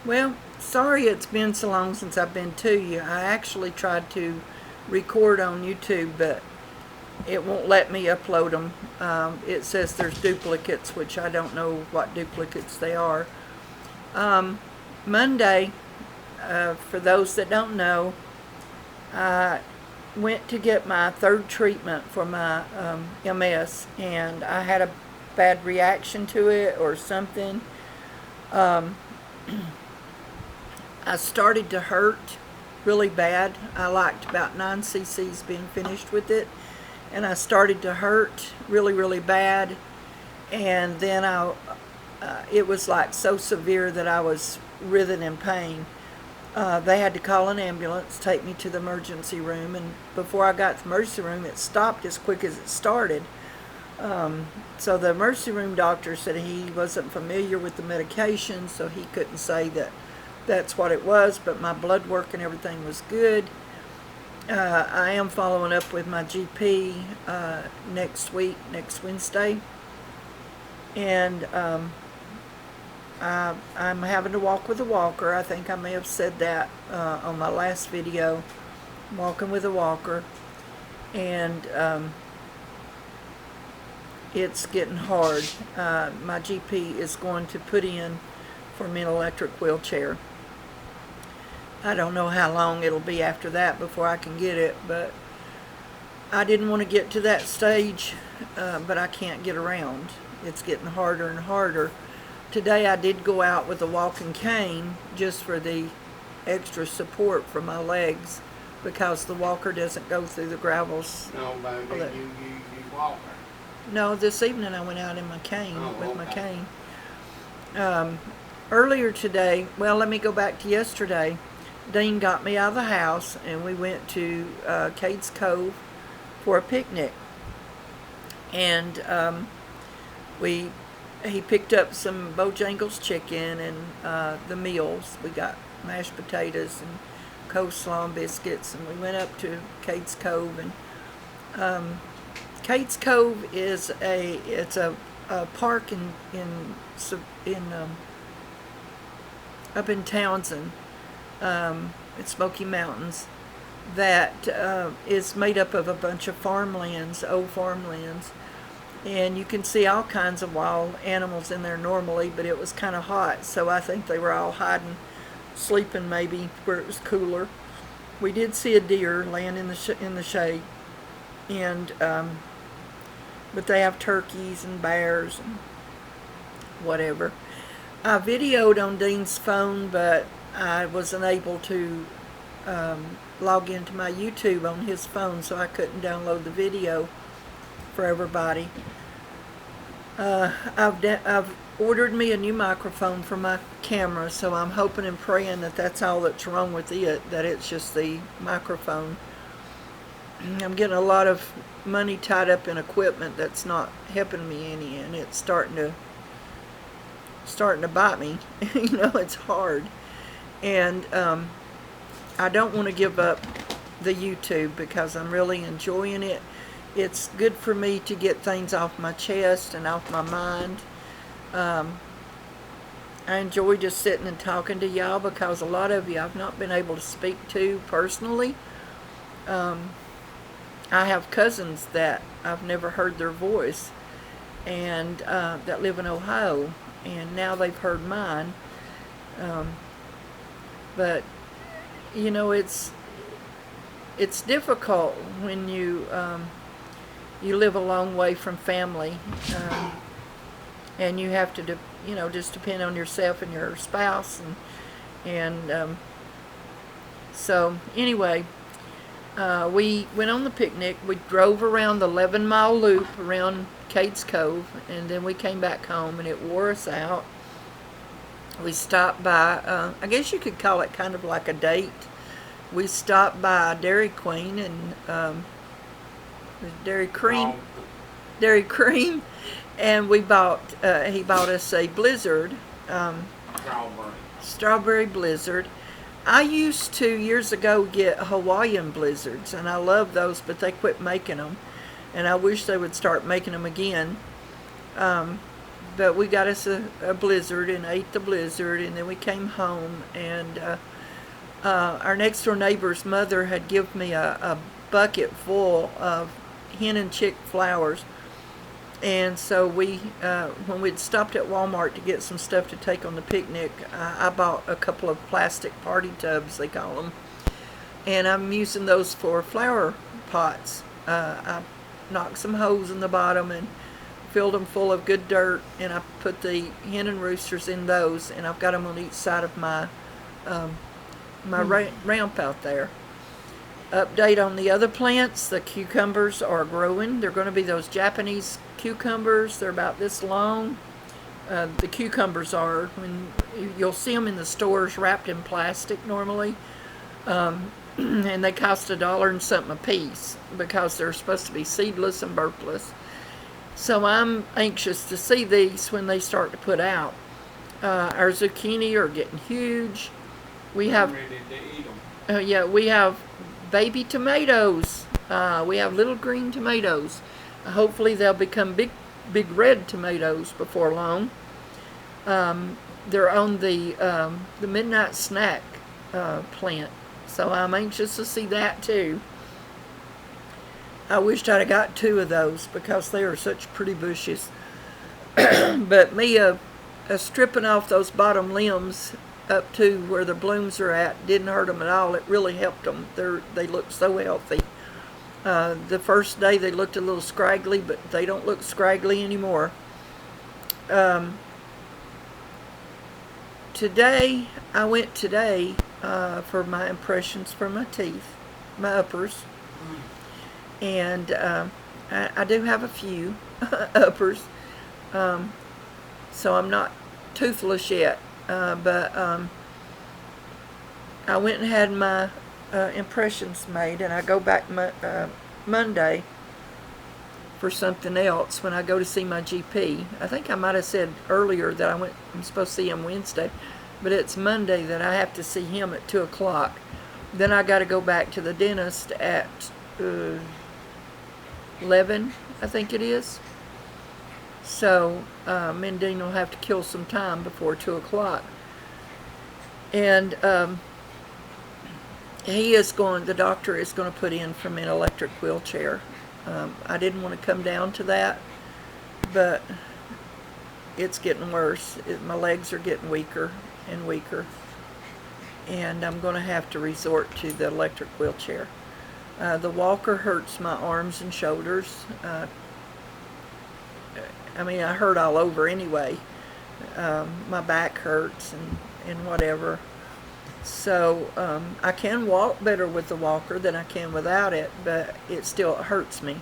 Well, sorry it's been so long since I've been to you. I actually tried to record on YouTube, but it won't let me upload them. It says there's duplicates, which I don't know what duplicates they are. Monday, for those that don't know, I went to get my third treatment for my MS, and I had a bad reaction to it or something. I started to hurt really bad. I liked about 9 cc's being finished with it, and I started to hurt really, really bad. And then it was like so severe that I was writhing in pain. They had to call an ambulance, take me to the emergency room, and before I got to the emergency room, it stopped as quick as it started. So the emergency room doctor said he wasn't familiar with the medication, so he couldn't say that that's what it was, but my blood work and everything was good. I am following up with my GP next week, next Wednesday, and I'm having to walk with a walker. I think I may have said that on my last video. I'm walking with a walker, and it's getting hard. My GP is going to put in for me an electric wheelchair. I don't know how long it'll be after that before I can get it, but I didn't want to get to that stage, but I can't get around. It's getting harder and harder. Today I did go out with a walking cane just for the extra support for my legs, because the walker doesn't go through the gravels. No, baby, you walk her. No, this evening I went out in my cane, with my Okay. cane. Earlier today, well, let me go back to yesterday. Dean got me out of the house, and we went to Cades Cove for a picnic. And he picked up some Bojangles chicken and the meals. We got mashed potatoes and coleslaw and biscuits, and we went up to Cades Cove. And Cades Cove is a park in up in Townsend, in Smoky Mountains, that is made up of a bunch of farmlands, old farmlands. And you can see all kinds of wild animals in there normally, but it was kind of hot, so I think they were all hiding, sleeping maybe where it was cooler. We did see a deer laying in the shade, and but they have turkeys and bears and whatever. I videoed on Dean's phone, but I wasn't able to log into my YouTube on his phone, so I couldn't download the video for everybody. I've ordered me a new microphone for my camera, so I'm hoping and praying that that's all that's wrong with it, that it's just the microphone. I'm getting a lot of money tied up in equipment that's not helping me any, and it's starting to bite me. It's hard, and I don't want to give up the YouTube because I'm really enjoying it. It's good for me to get things off my chest and off my mind. I enjoy just sitting and talking to y'all, because a lot of you I've not been able to speak to personally. I have cousins that I've never heard their voice, and that live in Ohio, and now they've heard mine. But it's difficult when you live a long way from family, and you have to just depend on yourself and your spouse, and so anyway, we went on the picnic. We drove around the 11-mile loop around Cades Cove, and then we came back home, and it wore us out. We stopped by, I guess you could call it kind of like a date. We stopped by Dairy Queen and Dairy Cream, and he bought us a Blizzard, strawberry Blizzard. I used to years ago get Hawaiian Blizzards, and I love those, but they quit making them, and I wish they would start making them again. but we got us a blizzard and ate the blizzard, and then we came home, and our next door neighbor's mother had given me a bucket full of hen and chick flowers. And so when we'd stopped at Walmart to get some stuff to take on the picnic, I bought a couple of plastic party tubs, they call them, and I'm using those for flower pots. I knocked some holes in the bottom and filled them full of good dirt, and I put the hen and roosters in those, and I've got them on each side of my ramp out there. Update on the other plants. The cucumbers are growing. They're going to be those Japanese cucumbers. They're about this long. The cucumbers are, when you'll see them in the stores wrapped in plastic normally, and they cost $1 and something a piece because they're supposed to be seedless and burpless. So I'm anxious to see these when they start to put out. Our zucchini are getting huge. We have, I'm ready to eat them. yeah, we have baby tomatoes. We have little green tomatoes. Hopefully they'll become big red tomatoes before long. They're on the midnight snack plant, so I'm anxious to see that too. I wished I'd have got 2 of those because they are such pretty bushes. But me stripping off those bottom limbs up to where the blooms are at didn't hurt them at all. It really helped them. They look so healthy. The first day they looked a little scraggly, but they don't look scraggly anymore. I went today for my impressions for my teeth, my uppers. And I do have a few uppers, so I'm not toothless yet. But I went and had my impressions made, and I go back Monday for something else when I go to see my GP. I think I might have said earlier that I'm supposed to see him Wednesday, but it's Monday that I have to see him at 2 o'clock. Then I got to go back to the dentist at 11, I think it is. So me and Dean will have to kill some time before 2 o'clock. And the doctor is going to put in for me an electric wheelchair. I didn't want to come down to that, but it's getting worse. My legs are getting weaker and weaker, and I'm going to have to resort to the electric wheelchair. The walker hurts my arms and shoulders. I mean, I hurt all over anyway. My back hurts and whatever. So I can walk better with the walker than I can without it, but it still hurts me.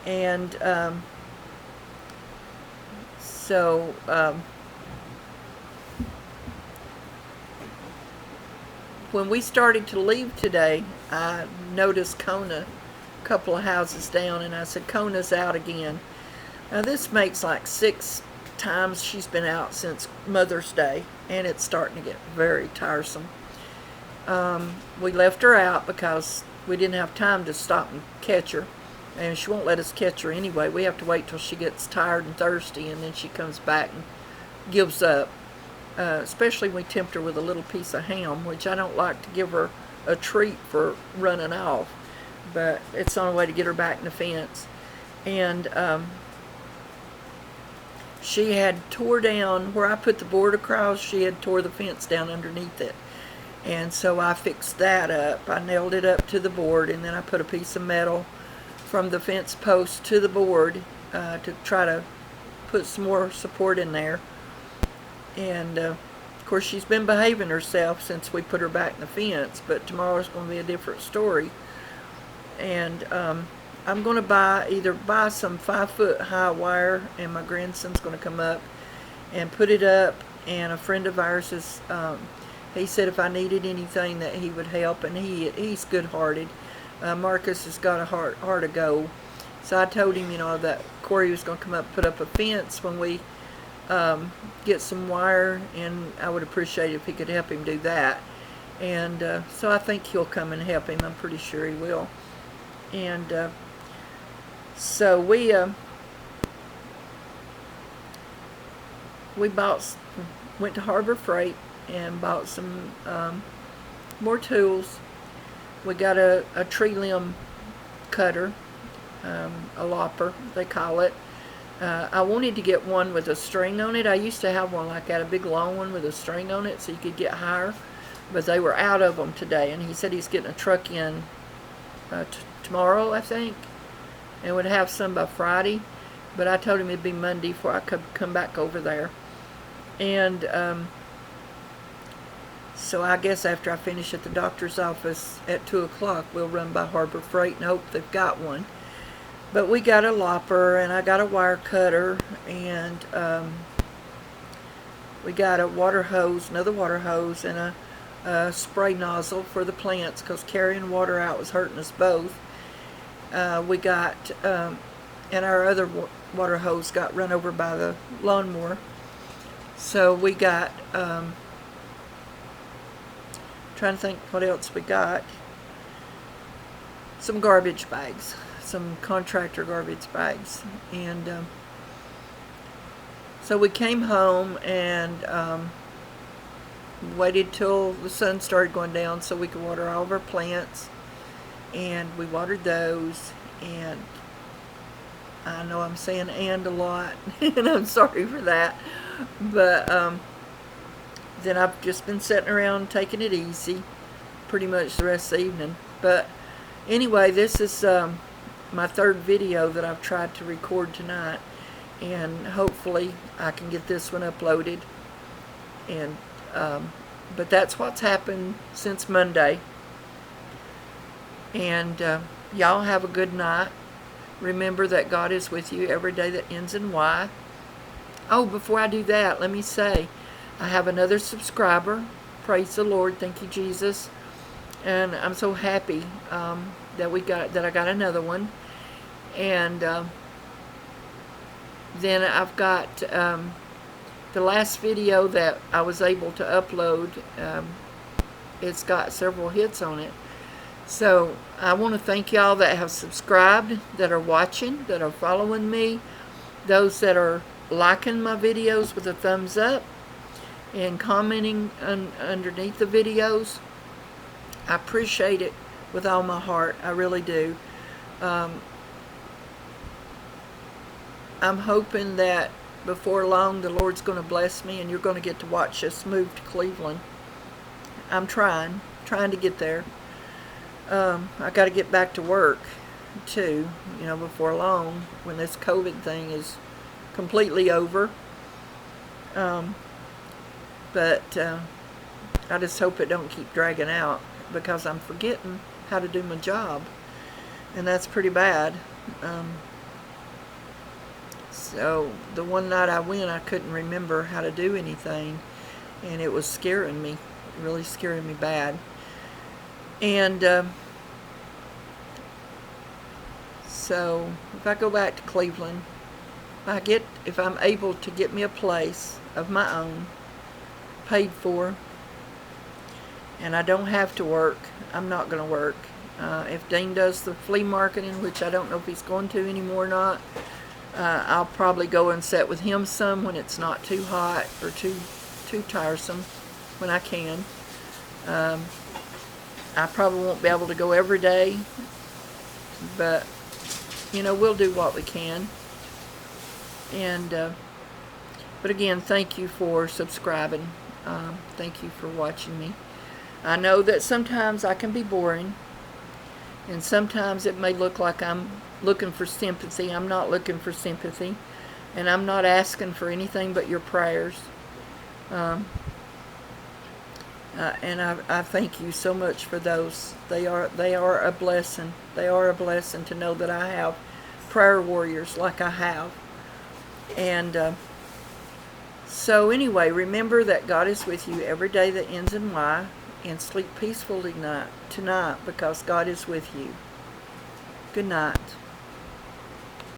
And when we started to leave today, I noticed Kona a couple of houses down, and I said, Kona's out again. Now this makes like 6 times she's been out since Mother's Day, and it's starting to get very tiresome. We left her out because we didn't have time to stop and catch her, and she won't let us catch her anyway. We have to wait till she gets tired and thirsty, and then she comes back and gives up. Especially when we tempt her with a little piece of ham, which I don't like to give her a treat for running off, but it's the only way to get her back in the fence. And she had tore down where I put the board across. She had tore the fence down underneath it, and so I fixed that up. I nailed it up to the board, and then I put a piece of metal from the fence post to the board to try to put some more support in there. And of course she's been behaving herself since we put her back in the fence, but tomorrow's going to be a different story. And I'm going to either buy some 5-foot high wire, and my grandson's going to come up and put it up, and a friend of ours is he said if I needed anything that he would help, and he's good-hearted. Marcus has got a heart of gold. So I told him, that Corey was going to come up and put up a fence when we get some wire, and I would appreciate it if he could help him do that. And so I think he'll come and help him. I'm pretty sure he will. And so we went to Harbor Freight and bought some more tools. We got a tree limb cutter, a lopper they call it. I wanted to get one with a string on it. I used to have one like that, a big long one with a string on it so you could get higher, but they were out of them today, and he said he's getting a truck in tomorrow, I think, and would have some by Friday, but I told him it'd be Monday before I could come back over there. And so I guess after I finish at the doctor's office at 2 o'clock, we'll run by Harbor Freight and hope they've got one. But we got a lopper, and I got a wire cutter, and we got a water hose, another water hose, and a spray nozzle for the plants, because carrying water out was hurting us both. We got, and our other water hose got run over by the lawnmower. So we got, trying to think what else we got. Some garbage bags, some contractor garbage bags. And so we came home and waited till the sun started going down so we could water all of our plants. And we watered those, and I know I'm saying "and" a lot, and I'm sorry for that, but then I've just been sitting around taking it easy pretty much the rest of the evening. But anyway, this is my third video that I've tried to record tonight, and hopefully I can get this one uploaded. And but that's what's happened since Monday. And y'all have a good night. Remember that God is with you every day that ends in Y. Oh, before I do that, let me say, I have another subscriber. Praise the Lord. Thank you, Jesus. And I'm so happy that I got another one. And then I've got the last video that I was able to upload. It's got several hits on it. So I want to thank y'all that have subscribed, that are watching, that are following me, those that are liking my videos with a thumbs up and commenting underneath the videos. I appreciate it with all my heart. I really do. I'm hoping that before long the Lord's going to bless me and you're going to get to watch us move to Cleveland. I'm trying to get there. I got to get back to work too, before long, when this COVID thing is completely over. But I just hope it don't keep dragging out, because I'm forgetting how to do my job, and that's pretty bad. So the one night I went, I couldn't remember how to do anything, and it was scaring me, really scaring me bad. And so if I go back to Cleveland, if I'm able to get me a place of my own, paid for, and I don't have to work, I'm not going to work. If Dean does the flea marketing, which I don't know if he's going to anymore or not, I'll probably go and sit with him some when it's not too hot or too tiresome, when I can. I probably won't be able to go every day, but we'll do what we can. And but again, thank you for subscribing. Thank you for watching me. I know that sometimes I can be boring, and sometimes it may look like I'm looking for sympathy. I'm not looking for sympathy, and I'm not asking for anything but your prayers. And I thank you so much for those. They are a blessing. They are a blessing to know that I have prayer warriors like I have. And so anyway, remember that God is with you every day that ends in Y, and sleep peacefully tonight, because God is with you. Good night.